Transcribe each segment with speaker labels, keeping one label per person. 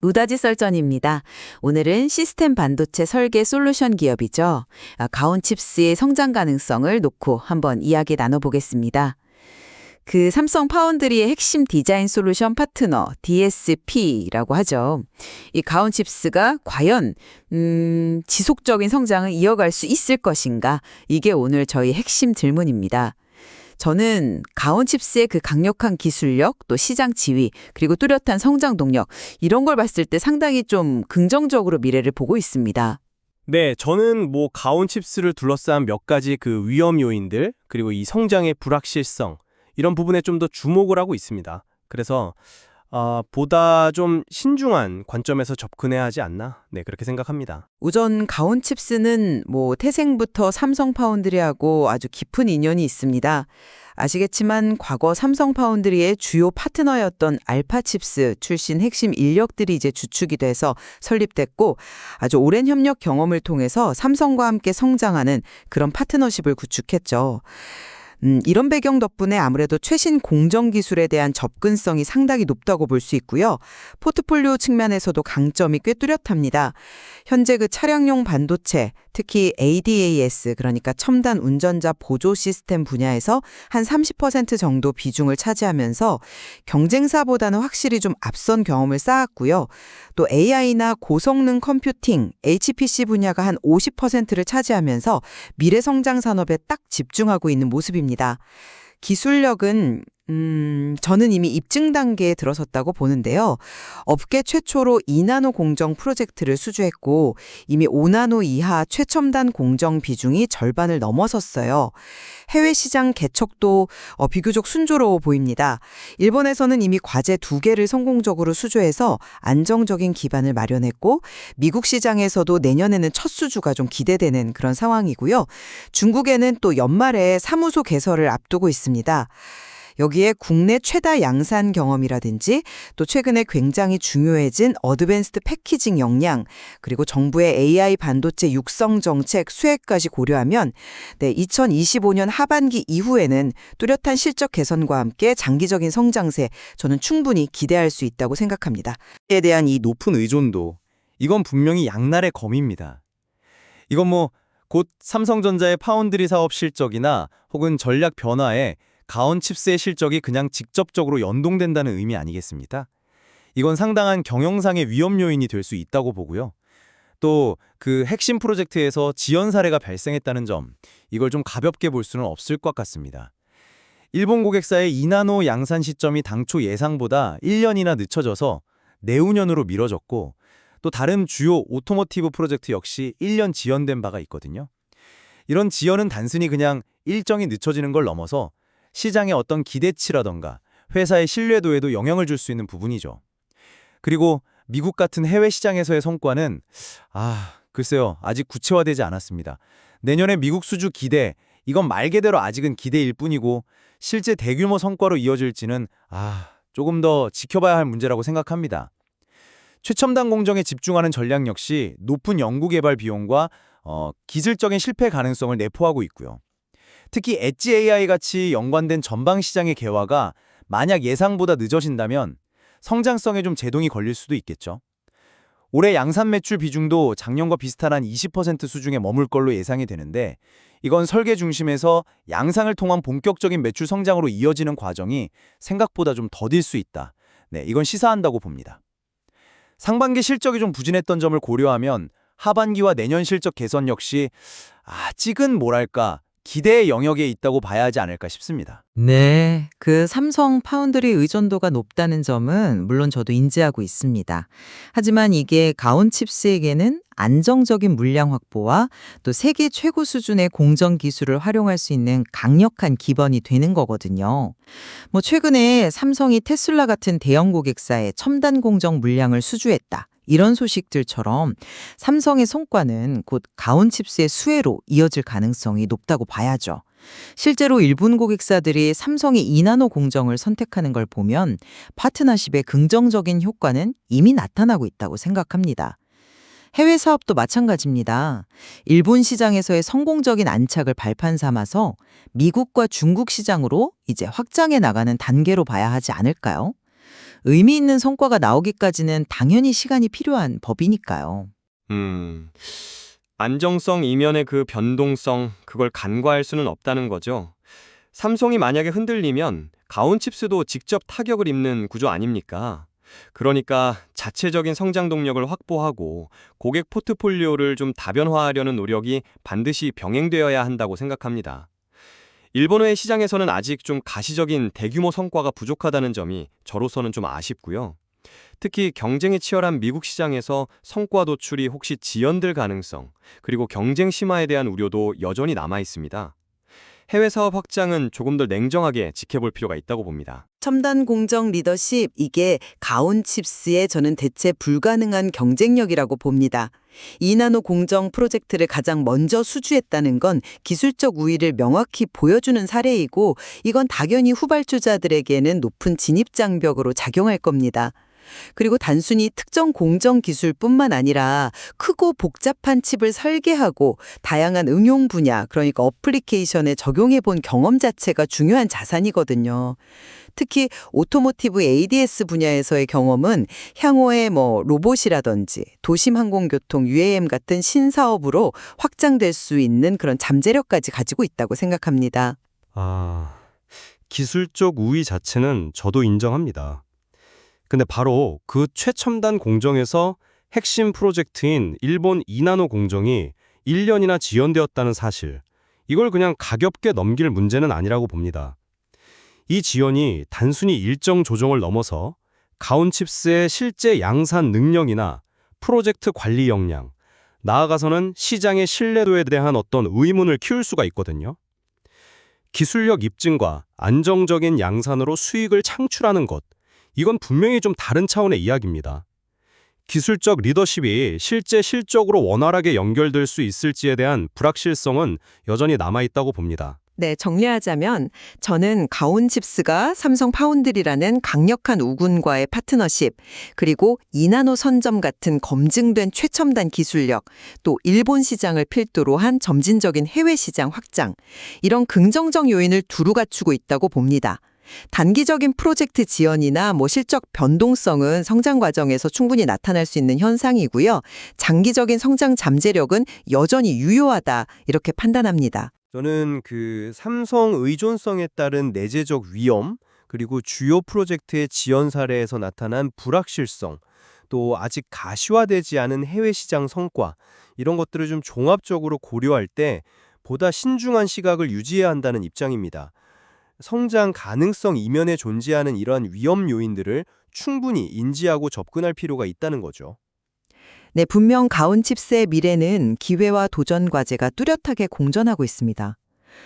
Speaker 1: 우다지 썰전입니다. 오늘은 시스템 반도체 설계 솔루션 기업이죠. 가온칩스의 성장 가능성을 놓고 한번 이야기 나눠보겠습니다. 그 삼성 파운드리의 핵심 디자인 솔루션 파트너 DSP라고 하죠. 이 가온칩스가 과연 지속적인 성장을 이어갈 수 있을 것인가? 이게 오늘 저희 핵심 질문입니다. 저는 가온칩스의 그 강력한 기술력, 또 시장 지위, 그리고 뚜렷한 성장 동력, 이런 걸 봤을 때 상당히 좀 긍정적으로 미래를 보고 있습니다.
Speaker 2: 네, 저는 가온 칩스를 둘러싼 몇 가지 그 위험 요인들, 그리고 이 성장의 불확실성, 이런 부분에 좀 더 주목을 하고 있습니다. 그래서 보다 좀 신중한 관점에서 접근해야 하지 않나? 네, 그렇게 생각합니다.
Speaker 1: 우선 가온칩스는 태생부터 삼성 파운드리하고 아주 깊은 인연이 있습니다. 아시겠지만 과거 삼성 파운드리의 주요 파트너였던 알파칩스 출신 핵심 인력들이 이제 주축이 돼서 설립됐고, 아주 오랜 협력 경험을 통해서 삼성과 함께 성장하는 그런 파트너십을 구축했죠. 이런 배경 덕분에 아무래도 최신 공정 기술에 대한 접근성이 상당히 높다고 볼 수 있고요. 포트폴리오 측면에서도 강점이 꽤 뚜렷합니다. 현재 그 차량용 반도체, 특히 ADAS, 그러니까 첨단 운전자 보조 시스템 분야에서 한 30% 정도 비중을 차지하면서 경쟁사보다는 확실히 좀 앞선 경험을 쌓았고요. 또 AI나 고성능 컴퓨팅, HPC 분야가 한 50%를 차지하면서 미래 성장 산업에 딱 집중하고 있는 모습입니다. 기술력은 저는 이미 입증 단계에 들어섰다고 보는데요. 업계 최초로 2나노 공정 프로젝트를 수주했고 이미 5나노 이하 최첨단 공정 비중이 절반을 넘어섰어요. 해외 시장 개척도 비교적 순조로워 보입니다. 일본에서는 이미 과제 2개를 성공적으로 수주해서 안정적인 기반을 마련했고 미국 시장에서도 내년에는 첫 수주가 좀 기대되는 그런 상황이고요. 중국에는 또 연말에 사무소 개설을 앞두고 있습니다. 여기에 국내 최다 양산 경험이라든지 또 최근에 굉장히 중요해진 어드밴스드 패키징 역량, 그리고 정부의 AI 반도체 육성 정책 수혜까지 고려하면 2025년 하반기 이후에는 뚜렷한 실적 개선과 함께 장기적인 성장세 저는 충분히 기대할 수 있다고 생각합니다.
Speaker 3: 에 대한 이 높은 의존도, 이건 분명히 양날의 검입니다. 이건 곧 삼성전자의 파운드리 사업 실적이나 혹은 전략 변화에 가온칩스의 실적이 그냥 직접적으로 연동된다는 의미 아니겠습니까? 이건 상당한 경영상의 위험 요인이 될 수 있다고 보고요. 또 그 핵심 프로젝트에서 지연 사례가 발생했다는 점, 이걸 좀 가볍게 볼 수는 없을 것 같습니다. 일본 고객사의 2나노 양산 시점이 당초 예상보다 1년이나 늦춰져서 내후년으로 미뤄졌고, 또 다른 주요 오토모티브 프로젝트 역시 1년 지연된 바가 있거든요. 이런 지연은 단순히 그냥 일정이 늦춰지는 걸 넘어서 시장의 어떤 기대치라던가 회사의 신뢰도에도 영향을 줄 수 있는 부분이죠. 그리고 미국 같은 해외 시장에서의 성과는 글쎄요, 아직 구체화되지 않았습니다. 내년에 미국 수주 기대, 이건 말 그대로 아직은 기대일 뿐이고 실제 대규모 성과로 이어질지는 조금 더 지켜봐야 할 문제라고 생각합니다. 최첨단 공정에 집중하는 전략 역시 높은 연구개발 비용과 기술적인 실패 가능성을 내포하고 있고요. 특히 엣지 AI 같이 연관된 전방 시장의 개화가 만약 예상보다 늦어진다면 성장성에 좀 제동이 걸릴 수도 있겠죠. 올해 양산 매출 비중도 작년과 비슷한 한 20% 수준에 머물 걸로 예상이 되는데, 이건 설계 중심에서 양상을 통한 본격적인 매출 성장으로 이어지는 과정이 생각보다 좀 더딜 수 있다. 네, 이건 시사한다고 봅니다. 상반기 실적이 좀 부진했던 점을 고려하면 하반기와 내년 실적 개선 역시 아직은 기대의 영역에 있다고 봐야 하지 않을까 싶습니다.
Speaker 4: 네, 그 삼성 파운드리 의존도가 높다는 점은 물론 저도 인지하고 있습니다. 하지만 이게 가온칩스에게는 안정적인 물량 확보와 또 세계 최고 수준의 공정 기술을 활용할 수 있는 강력한 기반이 되는 거거든요. 최근에 삼성이 테슬라 같은 대형 고객사에 첨단 공정 물량을 수주했다, 이런 소식들처럼 삼성의 성과는 곧 가온칩스의 수혜로 이어질 가능성이 높다고 봐야죠. 실제로 일본 고객사들이 삼성의 2나노 공정을 선택하는 걸 보면 파트너십의 긍정적인 효과는 이미 나타나고 있다고 생각합니다. 해외 사업도 마찬가지입니다. 일본 시장에서의 성공적인 안착을 발판 삼아서 미국과 중국 시장으로 이제 확장해 나가는 단계로 봐야 하지 않을까요? 의미 있는 성과가 나오기까지는 당연히 시간이 필요한 법이니까요.
Speaker 5: 안정성 이면의 그 변동성, 그걸 간과할 수는 없다는 거죠. 삼성이 만약에 흔들리면 가온칩스도 직접 타격을 입는 구조 아닙니까? 그러니까 자체적인 성장 동력을 확보하고 고객 포트폴리오를 좀 다변화하려는 노력이 반드시 병행되어야 한다고 생각합니다. 일본의 시장에서는 아직 좀 가시적인 대규모 성과가 부족하다는 점이 저로서는 좀 아쉽고요. 특히 경쟁이 치열한 미국 시장에서 성과 도출이 혹시 지연될 가능성, 그리고 경쟁 심화에 대한 우려도 여전히 남아 있습니다. 해외 사업 확장은 조금 더 냉정하게 지켜볼 필요가 있다고 봅니다.
Speaker 1: 첨단 공정 리더십, 이게 가온칩스의 저는 대체 불가능한 경쟁력이라고 봅니다. 2나노 공정 프로젝트를 가장 먼저 수주했다는 건 기술적 우위를 명확히 보여주는 사례이고, 이건 당연히 후발주자들에게는 높은 진입 장벽으로 작용할 겁니다. 그리고 단순히 특정 공정 기술뿐만 아니라 크고 복잡한 칩을 설계하고 다양한 응용 분야, 그러니까 어플리케이션에 적용해 본 경험 자체가 중요한 자산이거든요. 특히 오토모티브 ADS 분야에서의 경험은 향후에 로봇이라든지 도심 항공교통 UAM 같은 신사업으로 확장될 수 있는 그런 잠재력까지 가지고 있다고 생각합니다.
Speaker 6: 기술적 우위 자체는 저도 인정합니다. 근데 바로 그 최첨단 공정에서 핵심 프로젝트인 일본 2나노 공정이 1년이나 지연되었다는 사실, 이걸 그냥 가볍게 넘길 문제는 아니라고 봅니다. 이 지연이 단순히 일정 조정을 넘어서 가온칩스의 실제 양산 능력이나 프로젝트 관리 역량, 나아가서는 시장의 신뢰도에 대한 어떤 의문을 키울 수가 있거든요. 기술력 입증과 안정적인 양산으로 수익을 창출하는 것, 이건 분명히 좀 다른 차원의 이야기입니다. 기술적 리더십이 실제 실적으로 원활하게 연결될 수 있을지에 대한 불확실성은 여전히 남아있다고 봅니다.
Speaker 1: 네, 정리하자면 저는 가온칩스가 삼성 파운드리라는 강력한 우군과의 파트너십, 그리고 2나노 선점 같은 검증된 최첨단 기술력, 또 일본 시장을 필두로 한 점진적인 해외 시장 확장, 이런 긍정적 요인을 두루 갖추고 있다고 봅니다. 단기적인 프로젝트 지연이나 실적 변동성은 성장 과정에서 충분히 나타날 수 있는 현상이고요. 장기적인 성장 잠재력은 여전히 유효하다, 이렇게 판단합니다.
Speaker 2: 저는 그 삼성 의존성에 따른 내재적 위험, 그리고 주요 프로젝트의 지연 사례에서 나타난 불확실성, 또 아직 가시화되지 않은 해외 시장 성과, 이런 것들을 좀 종합적으로 고려할 때 보다 신중한 시각을 유지해야 한다는 입장입니다. 성장 가능성 이면에 존재하는 이러한 위험 요인들을 충분히 인지하고 접근할 필요가 있다는 거죠.
Speaker 1: 네, 분명 가온칩스의 미래는 기회와 도전 과제가 뚜렷하게 공존하고 있습니다.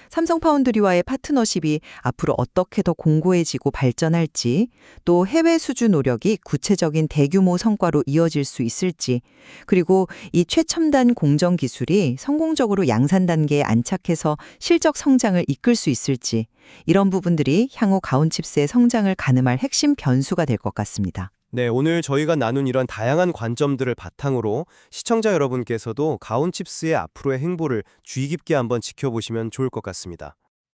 Speaker 1: 삼성 파운드리와의 파트너십이 앞으로 어떻게 더 공고해지고 발전할지, 또 해외 수주 노력이 구체적인 대규모 성과로 이어질 수 있을지, 그리고 이 최첨단 공정 기술이 성공적으로 양산 단계에 안착해서 실적 성장을 이끌 수 있을지, 이런 부분들이 향후 가온칩스의 성장을 가늠할 핵심 변수가 될 것 같습니다.
Speaker 2: 네, 오늘 저희가 나눈 이런 다양한 관점들을 바탕으로 시청자 여러분께서도 가온칩스의 앞으로의 행보를 주의 깊게 한번 지켜보시면 좋을 것 같습니다.